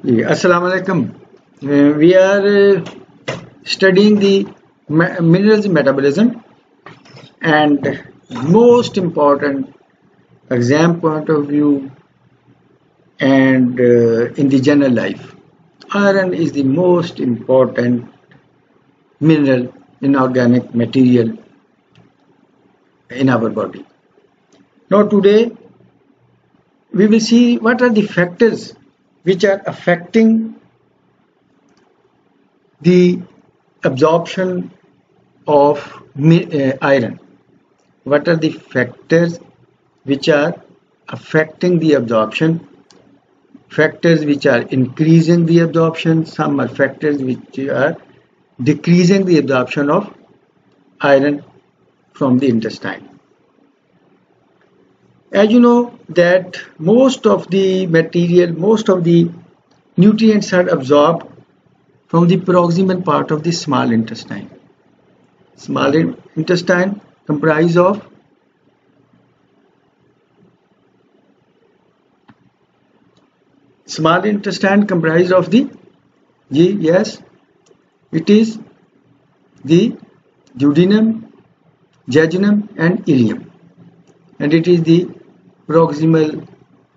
Assalamu alaikum. We are studying the minerals metabolism, and most important exam point of view and in the general life. Iron is the most important mineral in organic material in our body. Now today we will see what are the factors which are affecting the absorption of iron. What are the factors which are affecting the absorption? Factors which are increasing the absorption, some are factors which are decreasing the absorption of iron from the intestine. As you know that most of the material, most of the nutrients are absorbed from the proximal part of the small intestine. Small intestine comprise of the yes, it is the duodenum, jejunum and ileum, and it is the proximal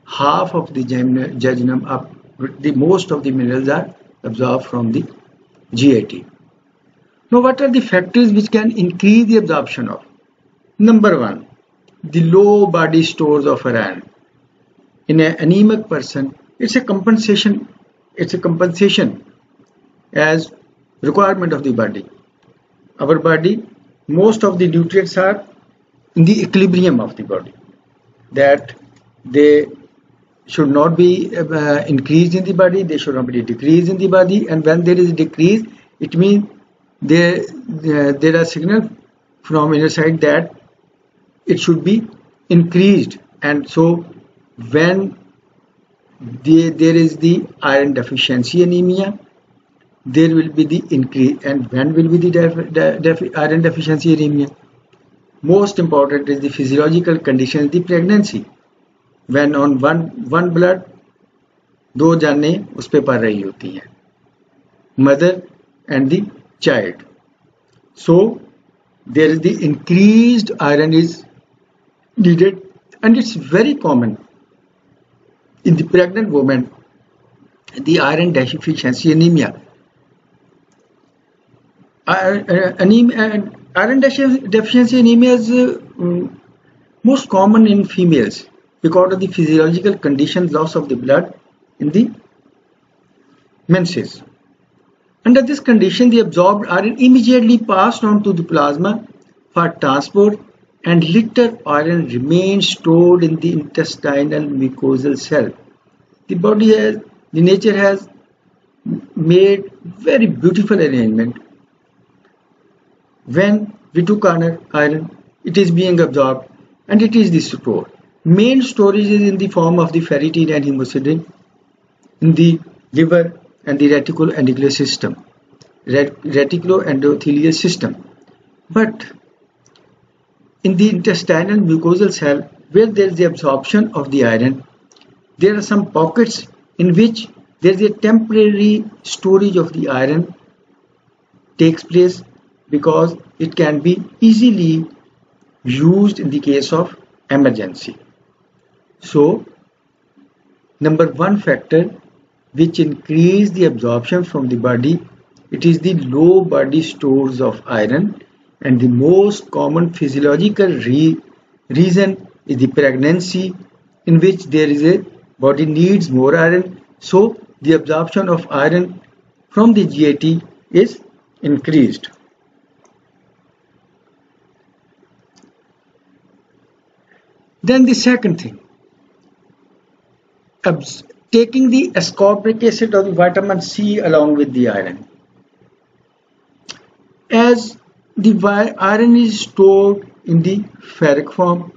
half of the jejunum up. The most of the minerals are absorbed from the GIT. Now what are the factors which can increase the absorption of? Number one, the low body stores of iron. In an anemic person, it's a compensation as requirement of the body. Our body, most of the nutrients are in the equilibrium of the body, that they should not be increased in the body, they should not be decreased in the body, and when there is a decrease, it means there are signals from inner side that it should be increased. And so when there is the iron deficiency anemia, there will be the increase. And when will be the iron deficiency anemia? Most important is the physiological condition, the pregnancy, when on one blood दो जानें उस पे पड़ रही होती हैं, mother and the child. So there is the increased iron is needed, and it's very common in the pregnant woman, the iron deficiency anemia. Iron deficiency anemia is most common in females because of the physiological condition, loss of the blood in the menses. Under this condition, the absorbed iron immediately passed on to the plasma for transport, and little iron remains stored in the intestinal mucosal cell. The nature has made very beautiful arrangement. When we took iron, it is being absorbed and it is the store. Main storage is in the form of the ferritin and hemosiderin in the liver and the reticuloendothelial system. But in the intestinal mucosal cell, where there is the absorption of the iron, there are some pockets in which there is a temporary storage of the iron takes place, because it can be easily used in the case of emergency. So, number one factor which increase the absorption from the body, it is the low body stores of iron, and the most common physiological reason is the pregnancy, in which there is a body needs more iron, so the absorption of iron from the GIT is increased. Then the second thing, taking the ascorbic acid or the vitamin C along with the iron. As the iron is stored in the ferric form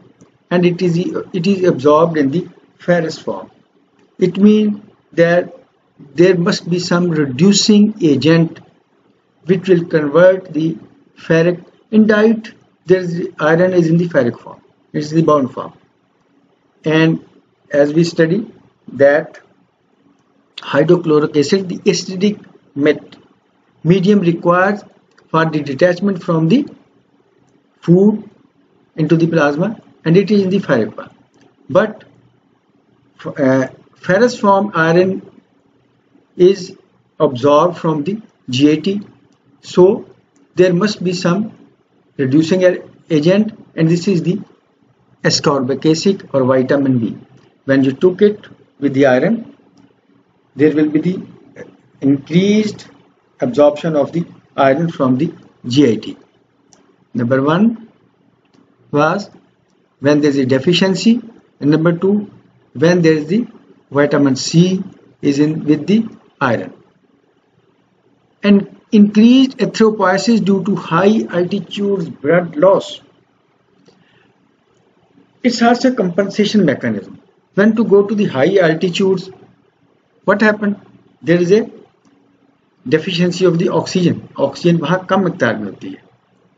and it is absorbed in the ferrous form, it means that there must be some reducing agent which will convert the ferric in diet. Iron is in the ferric form, it is the bound form, and as we study that hydrochloric acid, the acidic medium required for the detachment from the food into the plasma, and it is in the ferric. But ferrous form iron is absorbed from the GIT, so there must be some reducing agent, and this is the ascorbic acid or vitamin B. When you took it with the iron, there will be the increased absorption of the iron from the GIT. Number 1 was when there is a deficiency, and number 2 when there is the vitamin C is in with the iron. And increased erythropoiesis due to high altitude blood loss. It's also a compensation mechanism. When to go to the high altitudes, what happened? There is a deficiency of the oxygen. Oxygen वहाँ कम मिकदार में होती है.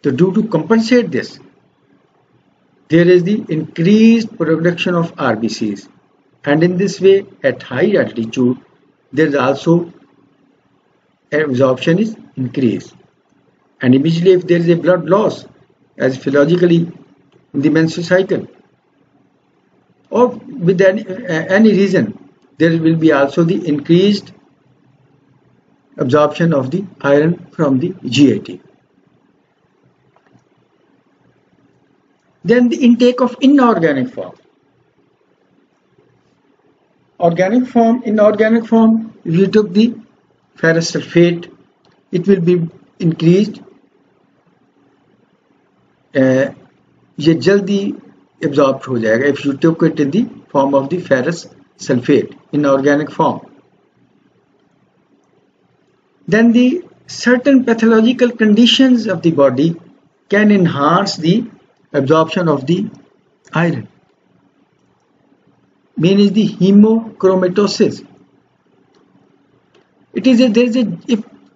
So due to compensate this, there is the increased production of RBCs, and in this way at high altitude there is also absorption is increased, and immediately if there is a blood loss as physiologically in the menstrual cycle or with any reason, there will be also the increased absorption of the iron from the GIT. Then the intake of inorganic form. Inorganic form, if you took the ferrous sulfate, it will be increased. ये जल्दी absorbed हो जाएगा if you took it in the form of the ferrous sulfate in organic form. Then the certain pathological conditions of the body can enhance the absorption of the iron. Main is the hemochromatosis.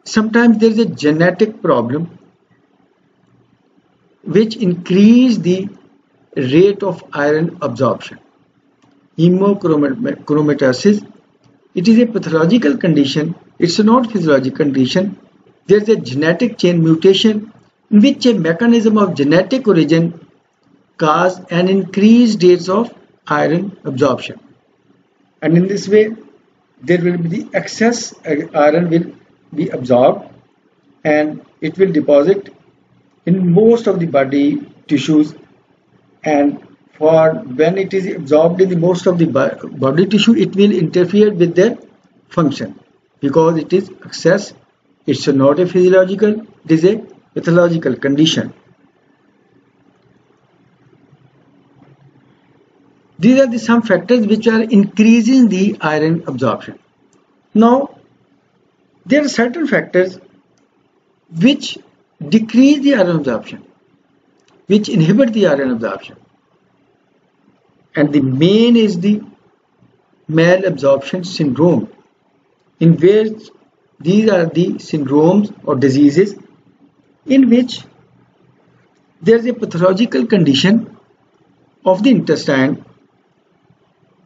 Sometimes there is a genetic problem which increase the rate of iron absorption. Hemochromatosis, it is a pathological condition, it's not physiological condition. There is a genetic chain mutation in which a mechanism of genetic origin cause an increased rates of iron absorption, and in this way there will be the excess iron will be absorbed and it will deposit in most of the body tissues, and for when it is absorbed in the most of the body tissue, it will interfere with their function because it is excess. It's not a physiological, it is a pathological condition. These are some factors which are increasing the iron absorption. Now, there are certain factors which decrease the iron absorption, which inhibit the iron absorption. And the main is the malabsorption syndrome, in which these are the syndromes or diseases in which there is a pathological condition of the intestine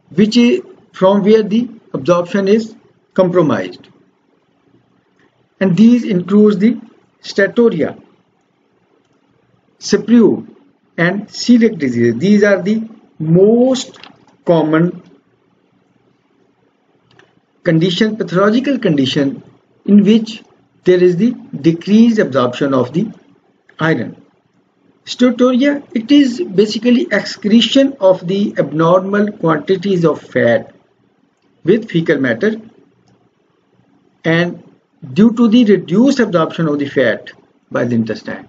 which is from where the absorption is compromised, and these include the steatorrhea, Sprue and celiac disease. These are the most common condition, pathological condition in which there is the decreased absorption of the iron. Steatorrhea, it is basically excretion of the abnormal quantities of fat with fecal matter, and due to the reduced absorption of the fat by the intestine,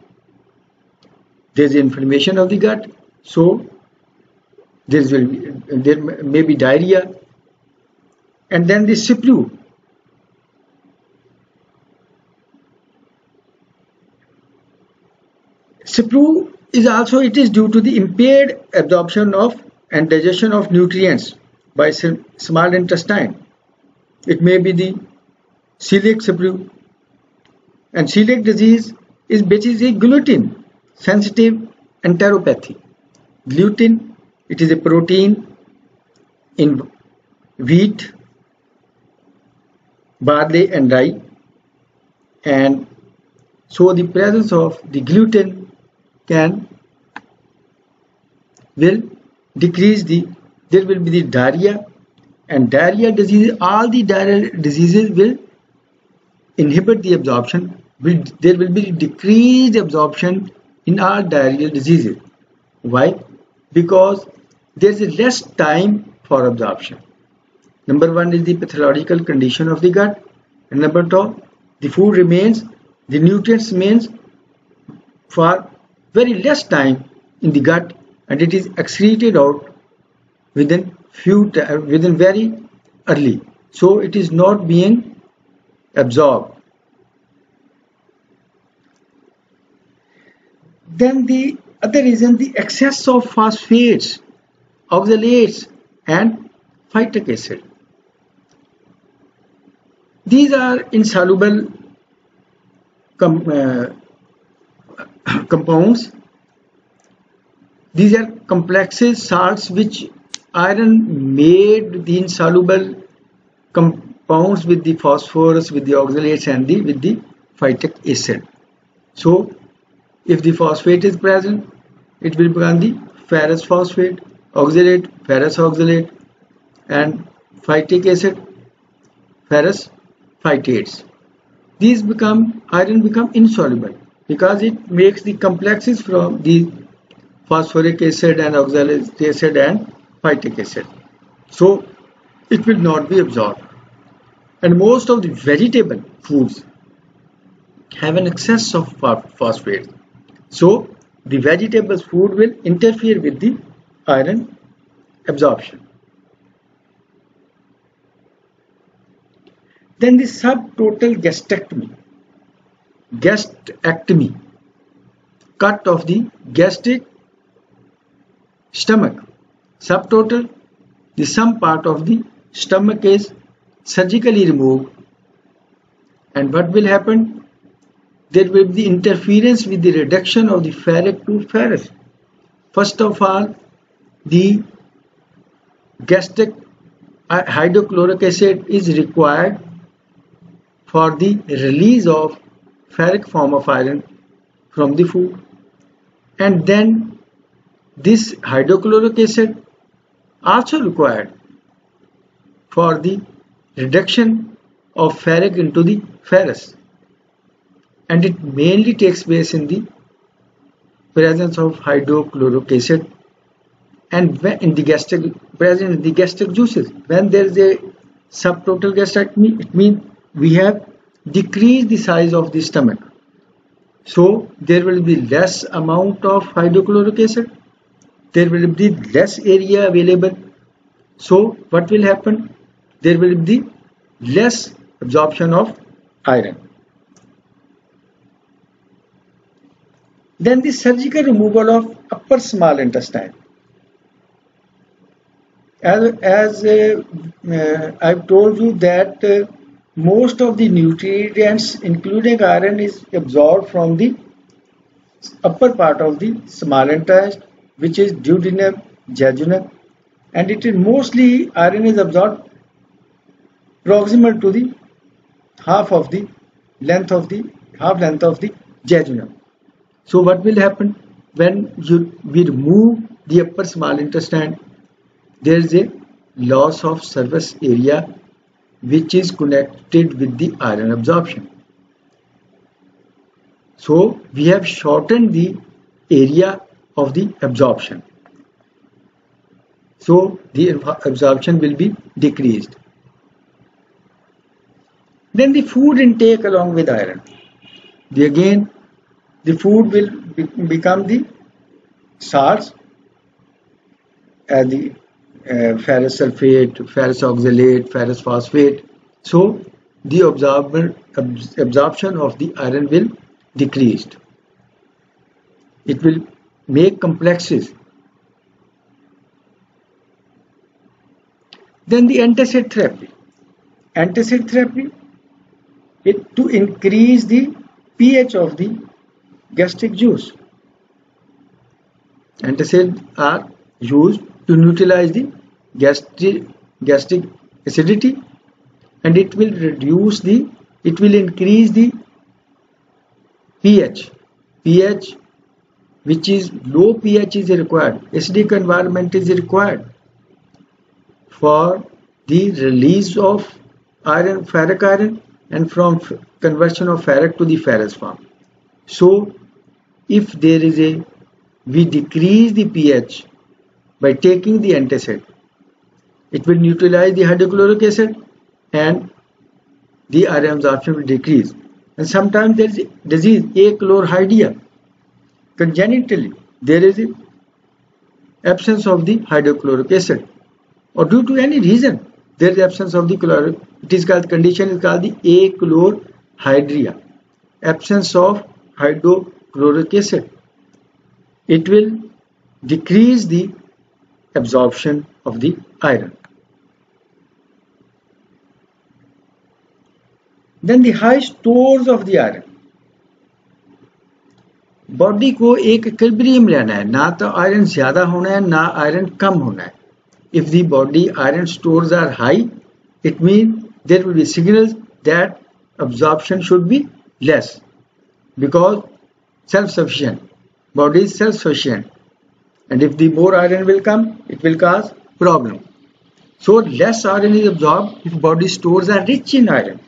there is inflammation of the gut, so there may be diarrhea. And then the Sprue. Sprue is also, it is due to the impaired absorption of and digestion of nutrients by small intestine. It may be the celiac Sprue, and celiac disease is basically gluten sensitive enteropathy. Gluten, it is a protein in wheat barley and rye, and so the presence of the gluten will decrease there will be the diarrhea, and diarrhea diseases, all the diarrhea diseases will inhibit the absorption. There will be decreased absorption in all diarrheal diseases. Why? Because there is less time for absorption. Number one is the pathological condition of the gut, and number two, the food remains, the nutrients remains for very less time in the gut, and it is excreted out within very early. So it is not being absorbed. Then the other reason, the excess of phosphates, oxalates and phytic acid. These are insoluble compounds. These are complexes, salts which iron made the insoluble compounds with the phosphorus, with the oxalates and with the phytic acid. So if the phosphate is present, it will become the ferrous phosphate, oxalate, ferrous oxalate, and phytic acid, ferrous phytates. These iron become insoluble because it makes the complexes from the phosphoric acid and oxalic acid and phytic acid. So it will not be absorbed. And most of the vegetable foods have an excess of phosphate. So the vegetable food will interfere with the iron absorption. Then the subtotal gastrectomy, cut of the gastric stomach. Subtotal, the some part of the stomach is surgically removed, and what will happen? There will be interference with the reduction of the ferric to ferrous. First of all, the gastric hydrochloric acid is required for the release of ferric form of iron from the food, and then this hydrochloric acid also required for the reduction of ferric into the ferrous, and it mainly takes place in the presence of hydrochloric acid and in the gastric juices. When there is a subtotal gastrectomy, it means we have decreased the size of the stomach, so there will be less amount of hydrochloric acid, there will be less area available. So what will happen? There will be less absorption of iron. Then the surgical removal of upper small intestine. As I've told you that most of the nutrients including iron is absorbed from the upper part of the small intestine, which is duodenum, jejunum, and it is mostly iron is absorbed proximal to the half length of the jejunum. So what will happen when we remove the upper small intestine? There is a loss of surface area which is connected with the iron absorption. So we have shortened the area of the absorption. So the absorption will be decreased. Then the food intake along with iron. The food will become the salts, the ferrous sulfate, ferrous oxalate, ferrous phosphate. So the absorption of the iron will decrease. It will make complexes. Then the antacid therapy. Antacid therapy is to increase the pH of the gastric juice. Antacids are used to neutralize the gastric acidity and it will increase the pH. pH, which is low pH, is required. Acidic environment is required for the release of iron, ferric iron, and from conversion of ferric to the ferrous form. So if we decrease the pH by taking the antacid, it will neutralize the hydrochloric acid and the iron absorption will decrease. And sometimes there is a disease, achlorhydria. Congenitally, there is an absence of the hydrochloric acid, or due to any reason there is absence of the chloric. Condition is called the achlorhydria, absence of hydrochloric acid. It will decrease the absorption of the iron. Then the high stores of the iron. Body को एक equilibrium रहना है, ना तो iron ज्यादा होना है ना आयरन कम होना है. If the body iron stores are high, it means there will be signals that absorption should be less, because self-sufficient. Body is self-sufficient, and if the more iron will come, it will cause problem. So less iron is absorbed if body stores are rich in iron.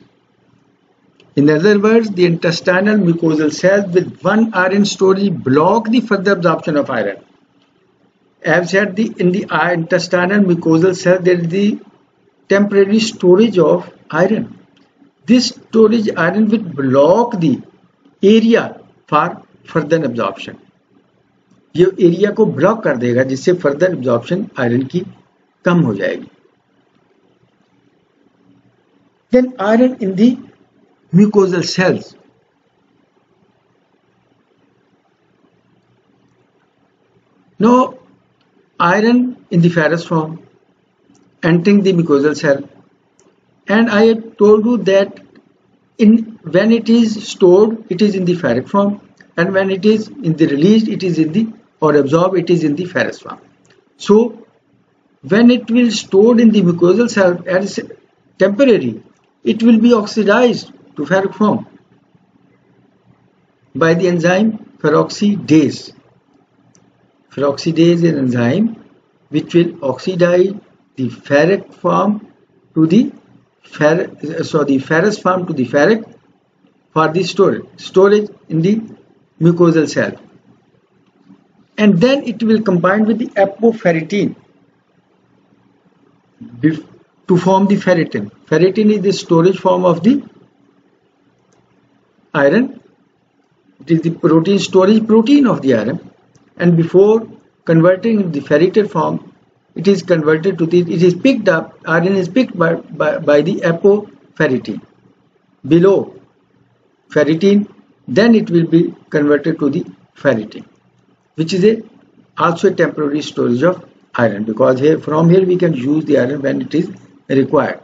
In other words, the intestinal mucosal cells with one iron storage block the further absorption of iron. As said, in the intestinal mucosal cell there is the temporary storage of iron. This storage iron will block the area for further absorption. ये area को block कर देगा, जिससे further absorption iron की कम हो जाएगी. Then iron in the mucosal cells. Now iron in the ferrous form entering the mucosal cell, and I have told you that when it is stored it is in the ferric form, and when it is in the released it is in the absorbed it is in the ferrous form. So when it will stored in the mucosal cell as temporary, it will be oxidized to ferric form by the enzyme peroxidase. Peroxidase is an enzyme which will oxidize the ferric form to the ferrous form to the ferric for the storage in the mucosal cell, and then it will combine with the apoferritin to form the ferritin. Ferritin is the storage form of the iron. It is the protein storage protein of the iron, and before converting in the ferritin form, it is converted to it is picked up. Iron is picked by the apoferritin below ferritin. Then it will be converted to the ferritin, which is also a temporary storage of iron, because from here we can use the iron when it is required.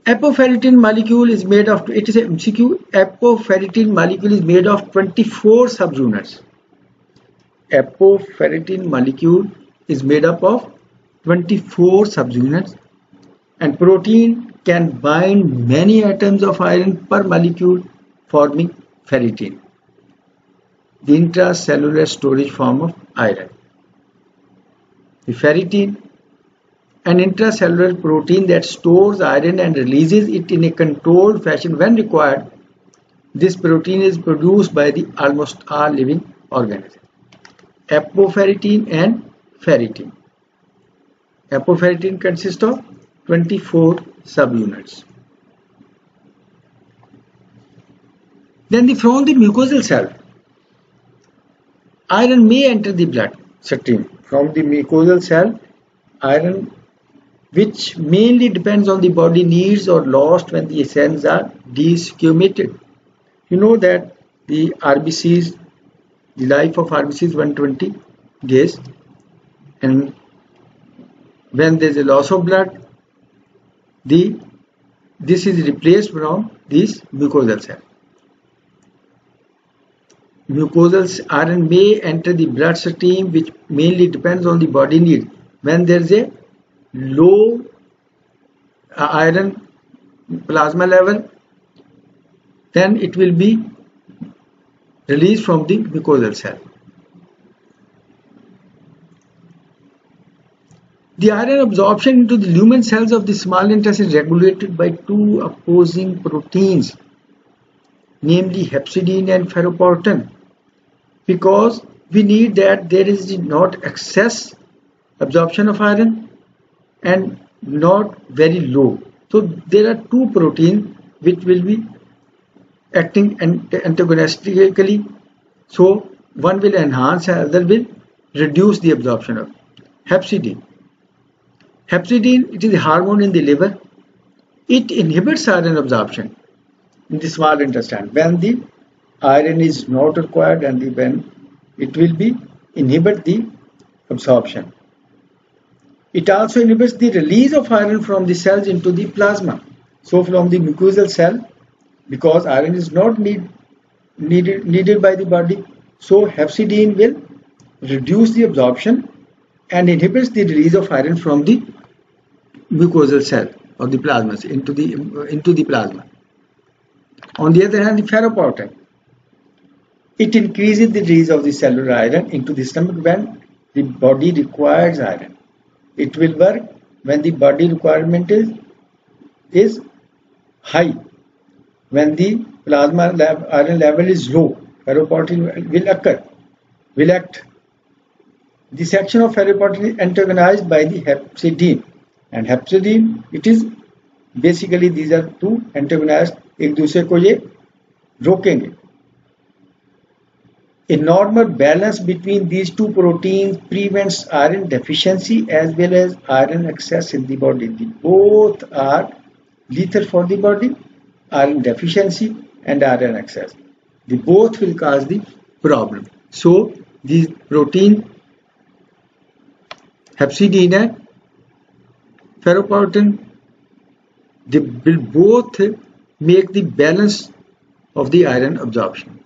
Apoferritin molecule is made of, it is a MCQ, apoferritin molecule is made of 24 subunits. Apoferritin molecule is made up of 24 subunits, and protein can bind many atoms of iron per molecule, forming ferritin, the intracellular storage form of iron. The ferritin, an intracellular protein that stores iron and releases it in a controlled fashion when required. This protein is produced by the almost all living organisms. Apoferritin and ferritin. Apoferritin consists of 24 subunits. Then from the mucosal cell, iron may enter the blood stream. From the mucosal cell, iron, which mainly depends on the body needs, or lost when the cells are desquamated. You know that the RBCs, the life of RBC is 120 days, and when there is a loss of blood, this is replaced from this mucosal cell. Mucosal iron may enter the blood stream, which mainly depends on the body need, when there is a low iron plasma level, then it will be released from the mucosal cell. The iron absorption into the lumen cells of the small intestine is regulated by two opposing proteins, namely hepcidin and ferroportin, because we need that there is not excess absorption of iron and not very low. So there are two proteins which will be acting antagonistically. So one will enhance and other will reduce the absorption of hepcidin. Hepcidin, it is a hormone in the liver. It inhibits iron absorption in the small intestine when the iron is not required, and when it will be inhibit the absorption. It also inhibits the release of iron from the cells into the plasma. So from the mucosal cell, because iron is not needed by the body, so hepcidin will reduce the absorption and inhibits the release of iron from the mucosal cell or the plasma into the plasma. On the other hand, the ferroportin, it increases the release of the cellular iron into the stomach when the body requires iron. It will work when the body requirement is high. When the plasma iron level is low, ferroportin will act. The section of ferroportin is antagonized by the hepcidin, and hepcidin, it is basically these are two antagonists, एक दूसरे को ये रोकेंगे. A normal balance between these two proteins prevents iron deficiency as well as iron excess in the body. Both are lethal for the body, iron deficiency and iron excess. They both will cause the problem. So these protein hepcidin and ferroportin, they will both make the balance of the iron absorption.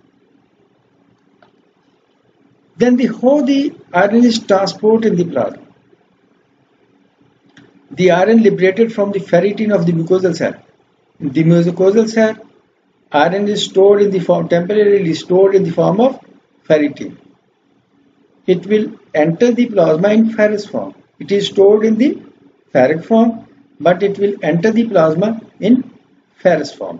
Then how the iron is transported in the plasma. The iron liberated from the ferritin of the mucosal cell. In the mucosal cell, iron is stored in the form, temporarily stored in the form of ferritin. It will enter the plasma in ferrous form. It is stored in the ferric form, but it will enter the plasma in ferrous form.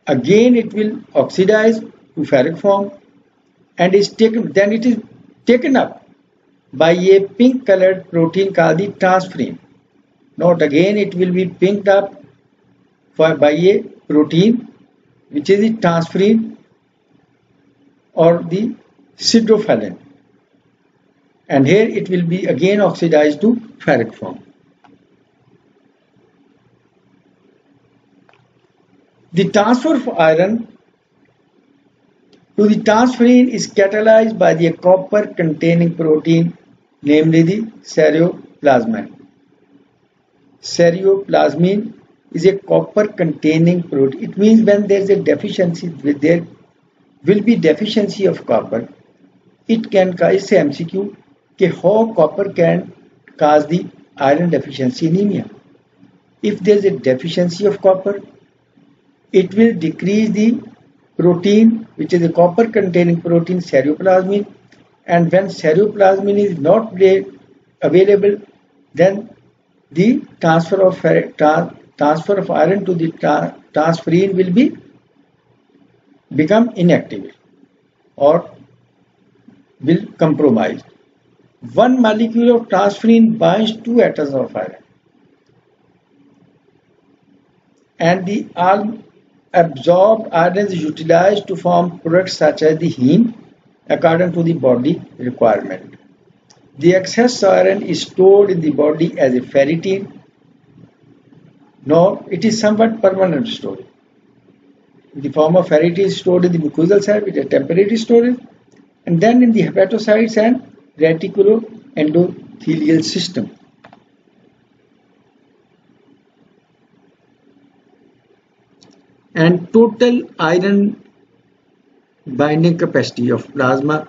Again, it will oxidize to ferric form and then it is taken up by a pink colored protein called the transferrin. Note again, it will be pinked up by a protein which is the transferrin or the siderophylline, and here it will be again oxidized to ferric form. The transfer of iron to the transferrin is catalyzed by the copper containing protein, namely the ceruloplasmin. Ceruloplasmin is a copper containing protein. It means when there is a deficiency, there will be deficiency of copper. It can cause MCQ how copper can cause the iron deficiency anemia. If there is a deficiency of copper, it will decrease the protein which is a copper containing protein ceruloplasmin, and when ceruloplasmin is not available, then the transfer of iron to the transferrin will become inactive or will compromise. One molecule of transferrin binds 2 atoms of iron, and the absorbed iron is utilized to form products such as the heme according to the body requirement. The excess iron is stored in the body as a ferritin. Now it is somewhat permanent storage. In the form of ferritin is stored in the mucosal cell with a temporary storage, and then in the hepatocytes and reticuloendothelial system. And total iron binding capacity of plasma,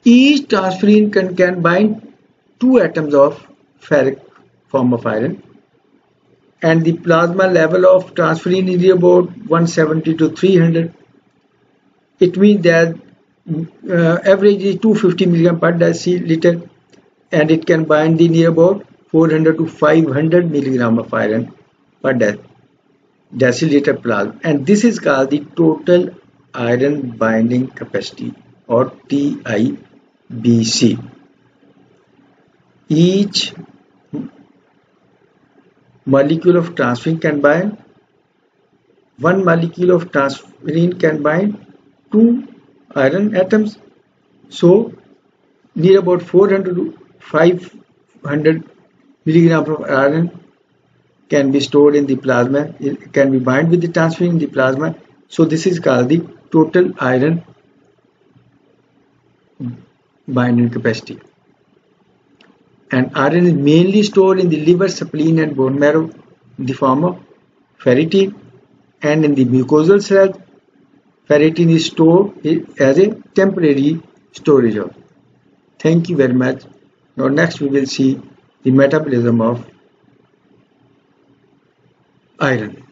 each transferrin can bind 2 atoms of ferric form of iron, and the plasma level of transferrin is about 170 to 300. It means that average is 250 milligram per deciliter, and it can bind the near about 400 to 500 milligram of iron per deciliter plasma, and this is called the total iron binding capacity, or TIBC. Each molecule of transferrin can bind, one molecule of transferrin can bind 2 iron atoms, so near about 400 to 500 milligrams of iron can be stored in the plasma, it can be bind with the transferrin in the plasma. So this is called the total iron binding capacity. And iron is mainly stored in the liver, spleen and bone marrow in the form of ferritin, and in the mucosal cells ferritin is stored as a temporary storage of. Thank you very much. Now next we will see the metabolism of iron.